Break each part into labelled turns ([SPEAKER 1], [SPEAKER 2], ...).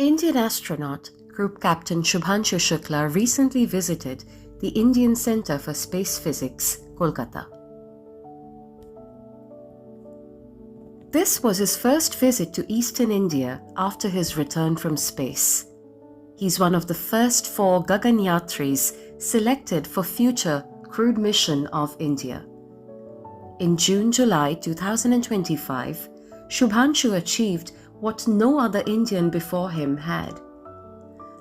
[SPEAKER 1] Indian astronaut Group Captain Shubhanshu Shukla recently visited the Indian Centre for Space Physics, Kolkata. This was his first visit to Eastern India after his return from space. He's one of the first 4 Gaganyatris selected for future crewed mission of India. In June-July 2025, Shubhanshu achieved what no other Indian before him had.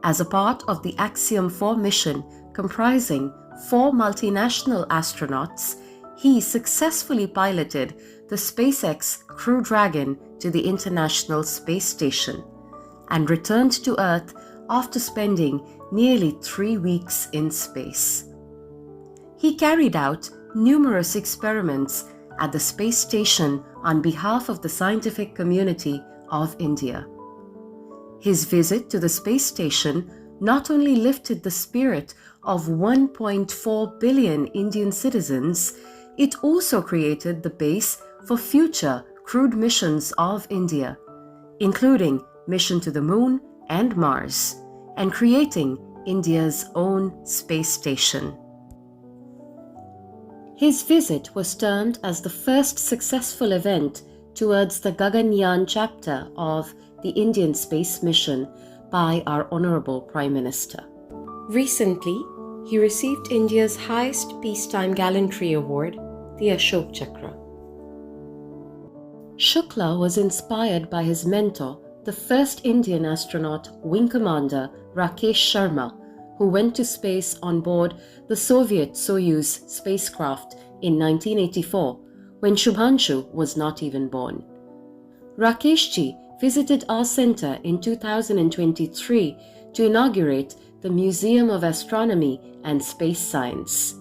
[SPEAKER 1] As a part of the Axiom 4 mission comprising 4 multinational astronauts, he successfully piloted the SpaceX Crew Dragon to the International Space Station and returned to Earth after spending nearly 3 weeks in space. He carried out numerous experiments at the space station on behalf of the scientific community of India. His visit to the space station not only lifted the spirit of 1.4 billion Indian citizens, it also created the base for future crewed missions of India, including mission to the Moon and Mars, and creating India's own space station. His visit was termed as the first successful event towards the Gaganyaan chapter of the Indian space mission by our Honorable Prime Minister. Recently, he received India's highest peacetime gallantry award, the Ashok Chakra. Shukla was inspired by his mentor, the first Indian astronaut, Wing Commander Rakesh Sharma, who went to space on board the Soviet Soyuz spacecraft in 1984, when Shubhanshu was not even born. Rakeshji visited our center in 2023 to inaugurate the Museum of Astronomy and Space Science.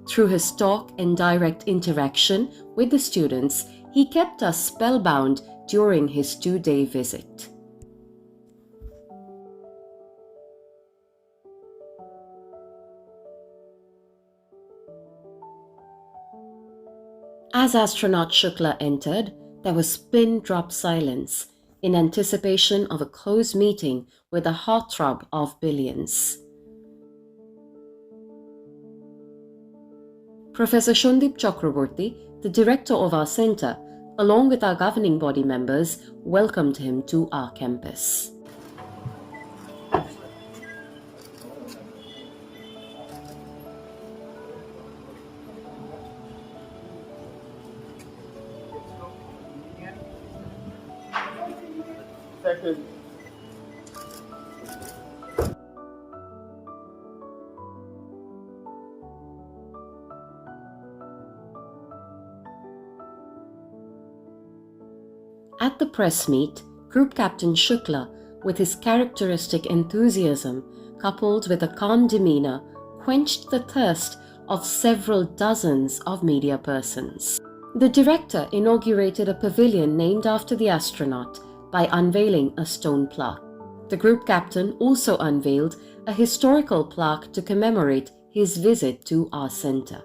[SPEAKER 1] Through his talk and direct interaction with the students, he kept us spellbound during his 2-day visit. As astronaut Shukla entered, there was pin-drop silence in anticipation of a close meeting with the heartthrob of billions. Professor Shundip Chakraborty, the director of our center, along with our governing body members, welcomed him to our campus.
[SPEAKER 2] Second.
[SPEAKER 1] At the press meet, Group Captain Shukla, with his characteristic enthusiasm coupled with a calm demeanor, quenched the thirst of several dozens of media persons. The director inaugurated a pavilion named after the astronaut by unveiling a stone plaque. The group captain also unveiled a historical plaque to commemorate his visit to our center.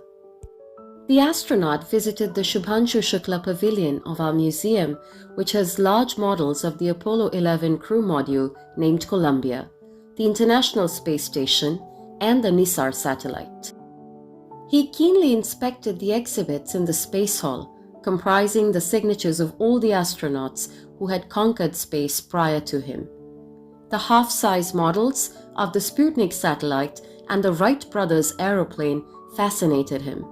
[SPEAKER 1] The astronaut visited the Shubhanshu Shukla pavilion of our museum, which has large models of the Apollo 11 crew module named Columbia, the International Space Station, and the Nisar satellite. He keenly inspected the exhibits in the Space Hall, comprising the signatures of all the astronauts who had conquered space prior to him. The half-size models of the Sputnik satellite and the Wright brothers aeroplane fascinated him.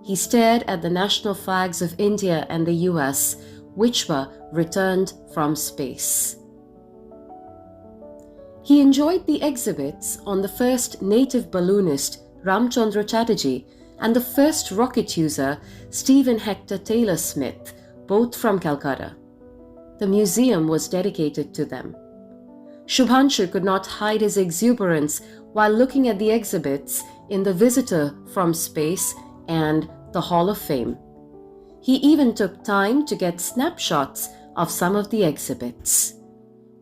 [SPEAKER 1] He stared at the national flags of India and the US, which were returned from space. He enjoyed the exhibits on the first native balloonist, Ramchandra Chatterjee, and the first rocket user, Stephen Hector Taylor Smith, both from Calcutta. The museum was dedicated to them. Shubhanshu could not hide his exuberance while looking at the exhibits in the Visitor from Space and the Hall of Fame. He even took time to get snapshots of some of the exhibits.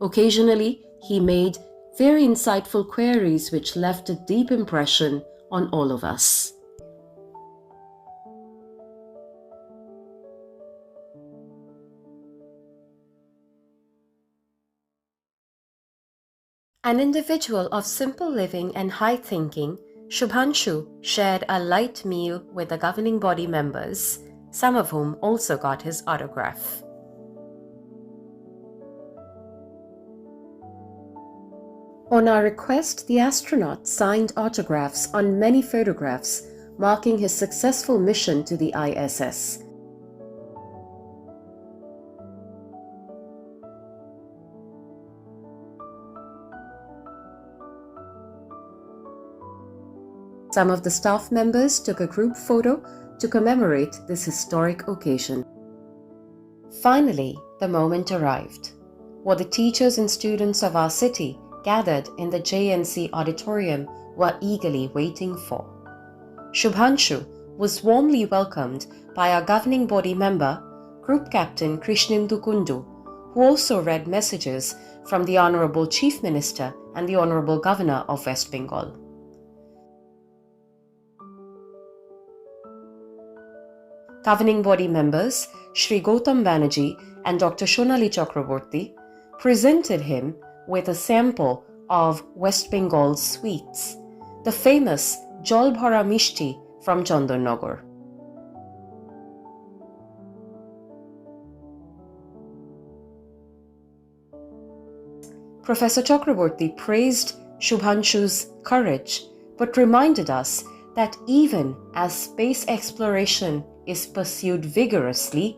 [SPEAKER 1] Occasionally, he made very insightful queries which left a deep impression on all of us. An individual of simple living and high thinking, Shubhanshu shared a light meal with the governing body members, some of whom also got his autograph. On our request, the astronaut signed autographs on many photographs, marking his successful mission to the ISS. Some of the staff members took a group photo to commemorate this historic occasion. Finally, the moment arrived. What the teachers and students of our city gathered in the JNC auditorium were eagerly waiting for. Shubhanshu was warmly welcomed by our governing body member, Group Captain Krishnendu Kundu, who also read messages from the Honorable Chief Minister and the Honorable Governor of West Bengal. Governing body members Shri Gautam Banerjee and Dr. Shonali Chakraborty presented him with a sample of West Bengal's sweets, the famous Jol Bhora Mishti from Chandanagar. Professor Chakraborty praised Shubhanshu's courage, but reminded us that even as space exploration is pursued vigorously,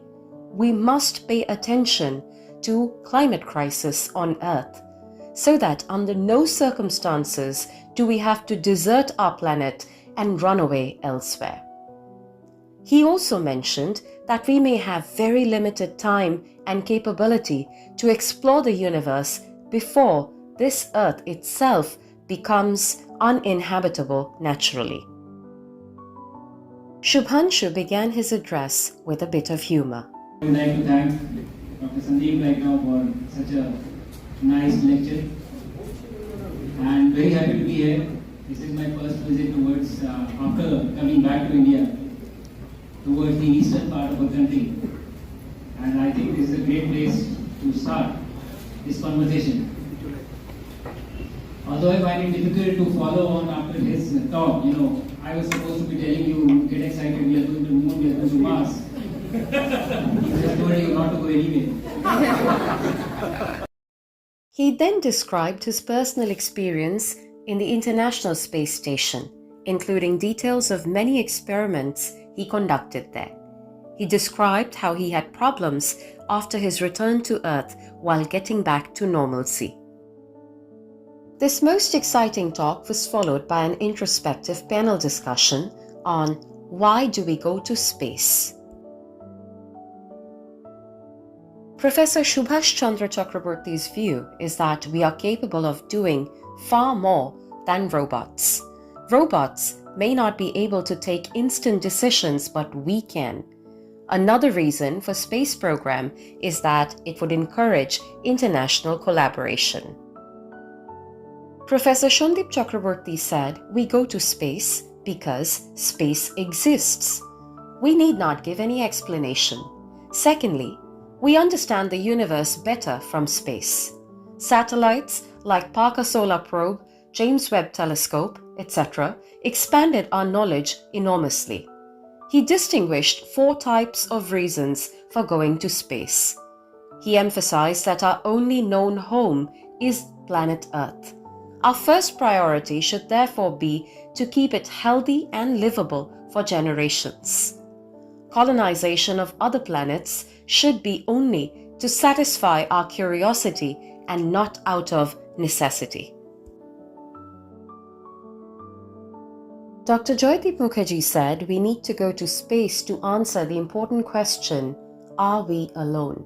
[SPEAKER 1] we must pay attention to climate crisis on Earth, so that under no circumstances do we have to desert our planet and run away elsewhere. He also mentioned that we may have very limited time and capability to explore the universe before this Earth itself becomes uninhabitable naturally. Shubhanshu began his address with a bit of humor.
[SPEAKER 2] I would like to thank Dr. Sandeep right now for such a nice lecture. And very happy to be here. This is my first visit towards, after coming back to India, towards the eastern part of the country. And I think this is a great place to start this conversation. Although I find it difficult to follow on after his talk, I was supposed to be telling you, get excited, we are going to the moon, we are going to Mars. I just told you not to go anywhere.
[SPEAKER 1] He then described his personal experience in the International Space Station, including details of many experiments he conducted there. He described how he had problems after his return to Earth while getting back to normalcy. This most exciting talk was followed by an introspective panel discussion on why do we go to space. Professor Subhash Chandra Chakraborty's view is that we are capable of doing far more than robots. Robots may not be able to take instant decisions, but we can. Another reason for space program is that it would encourage international collaboration. Professor Shondeep Chakraborty said, we go to space because space exists. We need not give any explanation. Secondly, we understand the universe better from space. Satellites like Parker Solar Probe, James Webb Telescope, etc. expanded our knowledge enormously. He distinguished 4 types of reasons for going to space. He emphasized that our only known home is planet Earth. Our first priority should therefore be to keep it healthy and livable for generations. Colonization of other planets should be only to satisfy our curiosity and not out of necessity. Dr. Joydeep Mukherjee said we need to go to space to answer the important question, are we alone?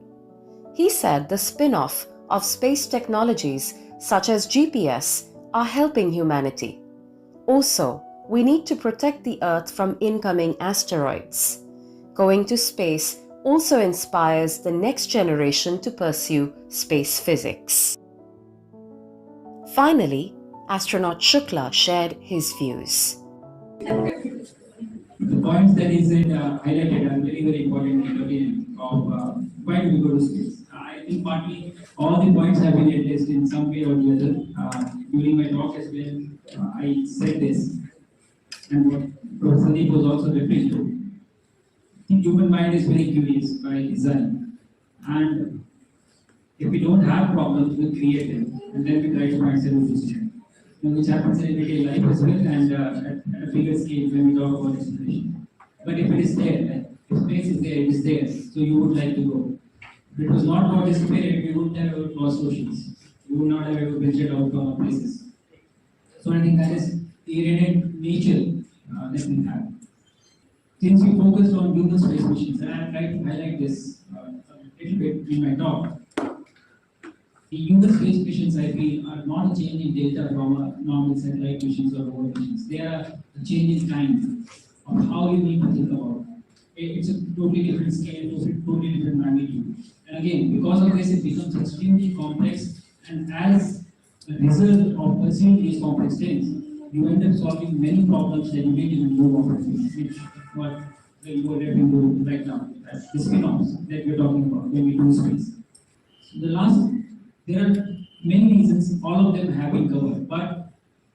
[SPEAKER 1] He said the spin-off of space technologies such as GPS are helping humanity. Also, we need to protect the Earth from incoming asteroids. Going to space also inspires the next generation to pursue space physics. Finally, astronaut Shukla shared his views.
[SPEAKER 2] The points that he said highlighted are very, very important in the opinion of why do we go to space. I think partly all the points have been addressed in some way or the other. During my talk as well, I said this, and what Professor Sandeep was also referring to. I think human mind is very curious by design, and if we don't have problems, we create them, and then we try to find solutions to them. Which happens in everyday life as well, and at a bigger scale when we talk about exploration. But if it is there, like, if space is there, it is there, so you would like to go. If it was not for this spirit, we wouldn't have ever crossed oceans. We would not have ever ventured out from our places. So I think that is the inherent nature that we have. Since we focused on human space missions, and I tried to highlight this a little bit in my talk, the human space missions, I feel, are not a change in data from a normal satellite missions or rover missions. They are a change in time of how you need to think about it. It's a totally different scale, totally different magnitude. And again, because of this, it becomes extremely complex. And as a result of pursuing these complex things, you end up solving many problems that you didn't even know of, which what you are referring to right now, the spin-offs that we're talking about when we do space. So there are many reasons, all of them have been covered, but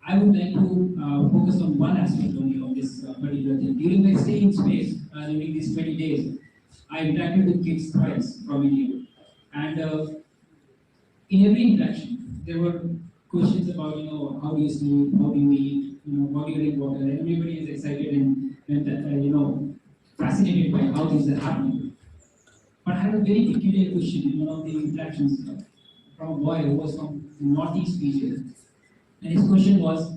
[SPEAKER 2] I would like to focus on one aspect only of this particular thing. During my stay in space, during these 20 days, I interacted with kids twice from India. And in every interaction, there were questions about, how do you sleep, how do you eat, how do you drink water. Everybody is excited and fascinated by how things are happening. But I had a very peculiar question in one of the interactions from a boy who was from the northeast region. And his question was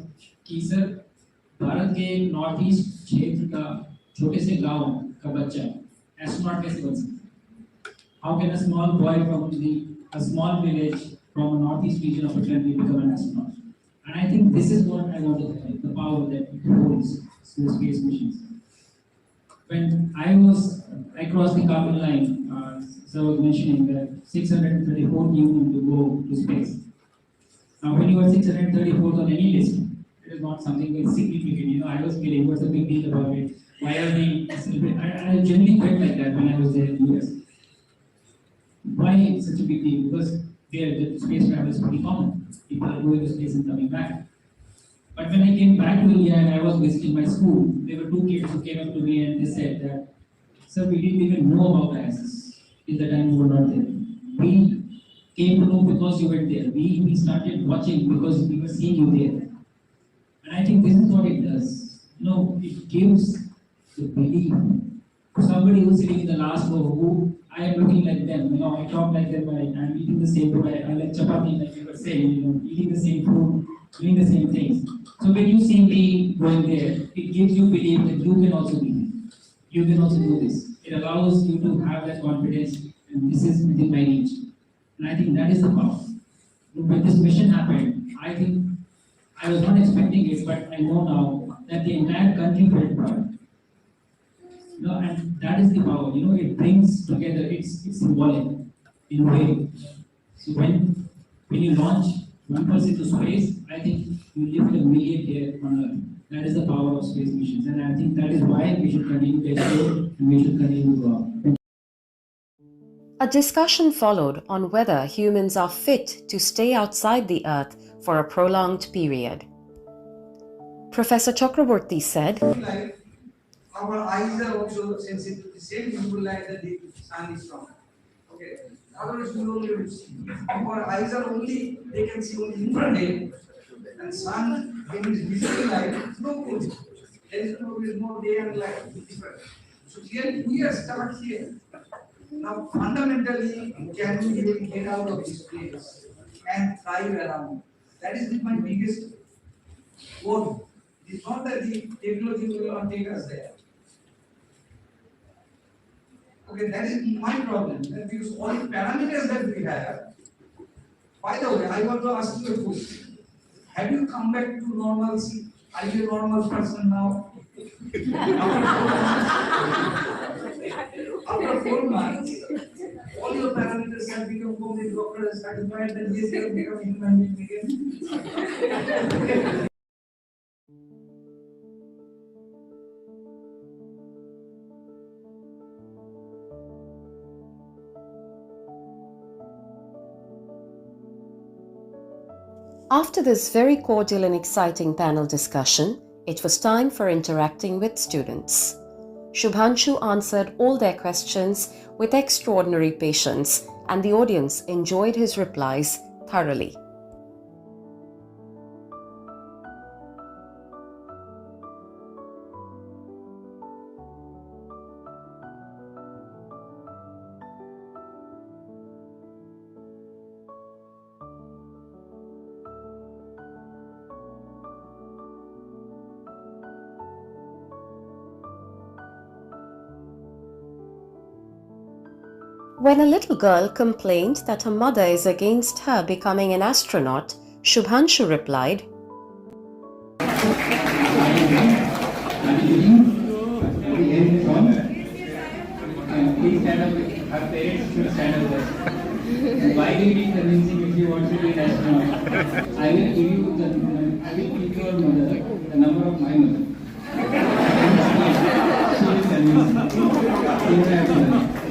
[SPEAKER 2] कि sir Bharat के north east क्षेत्र का छोटे से गांव का बच्चा astronaut कैसे बन सकता है? How can a small boy from a small village from a northeast region of a country become an astronaut? And I think this is what I want to highlight, the power that it holds to space missions. When I crossed the carbon line, so I was mentioning that 634 human to go to space. Now, when you are 634th on any list, it is not something very significant. I was feeling what's the big deal about it? Why are we celebrating? I genuinely felt like that when I was there in the US. Why such a big deal? Because there the space travel is pretty common. People are going to space and coming back. But when I came back to India and I was visiting my school, there were two kids who came up to me and they said that, sir, we didn't even know about the ISS in the time you were not there. We came to know because you went there. We started watching because we were seeing you there. And I think this is what it does. It gives the belief to somebody who's sitting in the last row who I am looking like them. I talk like them. I'm eating the same food. I like chapati, like you were saying. Eating the same food, doing the same things. So when you see me going there, it gives you belief that you can also be there. You can also do this. It allows you to have that confidence, and this is within my reach. And I think that is the power. When this mission happened, I think I was not expecting it, but I know now that the entire country felt proud. And that is the power. It brings together. It's symbolic in a way. So when you launch one person to space, I think you lift a million here on Earth. That is the power of space missions, and I think that is why we should continue to explore and we should continue to go out.
[SPEAKER 1] A discussion followed on whether humans are fit to stay outside the Earth for a prolonged period. Professor Chakraborty said,
[SPEAKER 3] our eyes are also sensitive to the same visible light that the sun is from. Okay. Otherwise, we don't able to see. Our eyes are only, they can see only infrared, and sun, when it is visible light, it's no good. There is no day and light. Different. So here we are stuck here. Now, fundamentally, can we really get out of this place and thrive around? That is my biggest goal. It's not that the technology will not take us there. Okay, that is my problem. That because all the parameters that we have. By the way, I want to ask you a question. Have you come back to normalcy? Are you a normal person now? After 4 months, all your parameters have become completely doctor is satisfied that yes, you have become human being again.
[SPEAKER 1] After this very cordial and exciting panel discussion, it was time for interacting with students. Shubhanshu answered all their questions with extraordinary patience, and the audience enjoyed his replies thoroughly. When a little girl complained that her mother is against her becoming an astronaut, Shubhanshu replied,
[SPEAKER 2] Please stand up. Her parents should stand up first. Why do you need convincing if you want to be an astronaut? I will give you your mother the number of my mother. She will convince you. You will have to.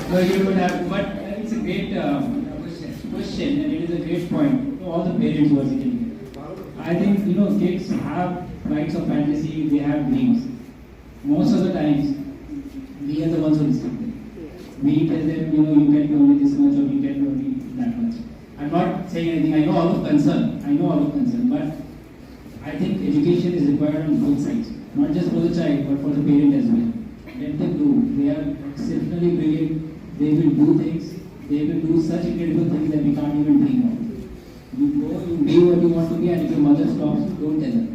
[SPEAKER 2] No, you don't have. But it's a great question, and it is a great point to all the parents who are sitting here. I think kids have rights of fantasy. They have dreams. Most of the times, we are the ones who restrict them. We tell them, you can do only this much or you can do only that much. I'm not saying anything. I know all of concern, but I think education is required on both sides, not just for the child, but for the parent as well. Let them do. They are exceptionally brilliant. They will do things. They will do such incredible things that we can't even dream of. You go, you be what you want to be, and if your mother stops, don't tell her.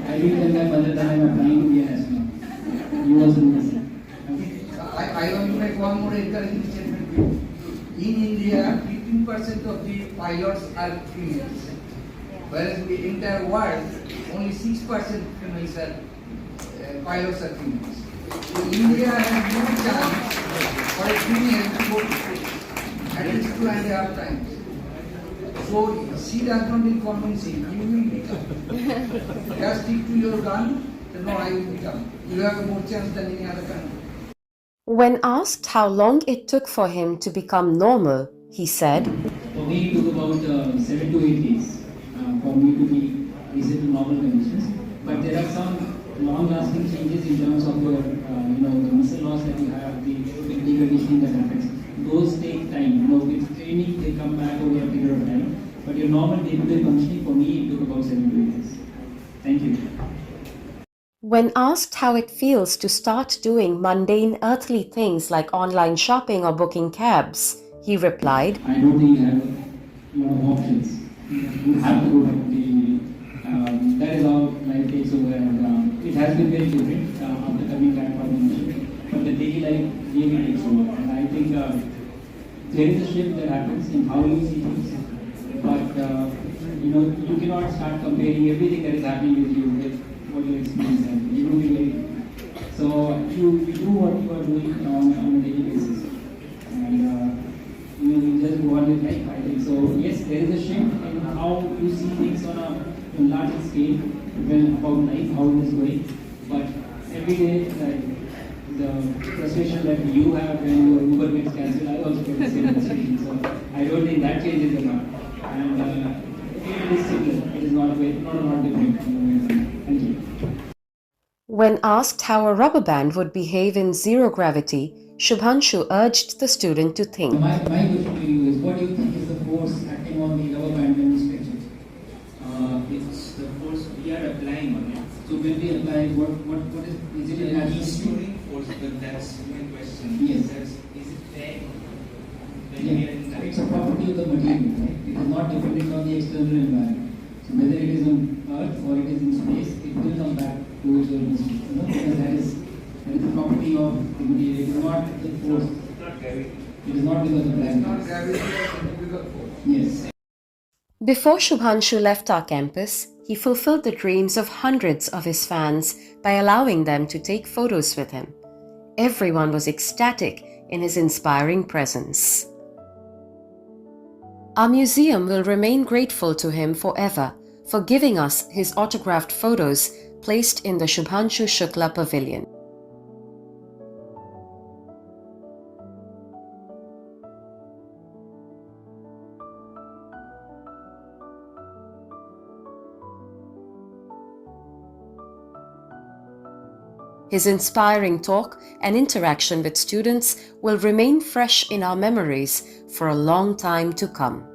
[SPEAKER 2] I didn't tell my mother that I'm applying to be an astronaut. You also do the same.
[SPEAKER 3] I want to make one more encouraging statement. In India, 15% of the pilots are females, whereas in the entire world, only 6% females are pilots are females. So India has no chance for a female to go to space, at least 2.5 times. So she does not need convincing, you will become. Just stick to your gun, no, I will become. You have more chance than any other country.
[SPEAKER 1] When asked how long it took for him to become normal, he said,
[SPEAKER 2] For me, it took about 7 to 8 days for me to be easy to normal conditions. But there are some long-lasting changes in terms of your, the muscle loss that you have, the deconditioning that happens. Those take time. With training, they come back over a period of time. But your normal day-to-day functioning, for me, it took about 7 to 8 days. Thank you.
[SPEAKER 1] When asked how it feels to start doing mundane earthly things like online shopping or booking cabs, he replied,
[SPEAKER 2] I don't think you have a lot of options. You have to go back to the that is how life takes over, and it has been very different after coming back from the mission. But the daily life really takes over, and I think there is a shift that happens in how you see things. But you cannot start comparing everything that is happening with you with what you experience, and you will be very. So you do what you are doing on a daily basis, and you just go on with life. I think so. Yes, there is a shift in how you see things on a larger scale, about life, how it is going. But every day, the frustration that you have when your Uber gets cancelled, I also get the same frustration. So I don't think that changes a lot. And it is similar. It is not a lot different. Thank you.
[SPEAKER 1] When asked how a rubber band would behave in zero gravity, Shubhanshu urged the student to think.
[SPEAKER 2] My question to you is, what do you think is the force acting on the rubber band when you stretch it?
[SPEAKER 4] It's the force we are applying on it.
[SPEAKER 2] So when we apply, what is it a natural
[SPEAKER 4] Destroying force, but that's my question.
[SPEAKER 2] Yes.
[SPEAKER 4] Is it there when we are in that?
[SPEAKER 2] It's a property of the material, right? It is not dependent on the external environment. So whether it is on Earth or it is in space, it will come back to its original state. Because that is the property of the material. It is not the force.
[SPEAKER 4] Not gravity.
[SPEAKER 2] It is not because of
[SPEAKER 3] It's not
[SPEAKER 2] gravity.
[SPEAKER 3] gravity or centrifugal force.
[SPEAKER 2] Yes.
[SPEAKER 1] Before Shubhanshu left our campus, he fulfilled the dreams of hundreds of his fans by allowing them to take photos with him. Everyone was ecstatic in his inspiring presence. Our museum will remain grateful to him forever for giving us his autographed photos placed in the Shubhanshu Shukla Pavilion. His inspiring talk and interaction with students will remain fresh in our memories for a long time to come.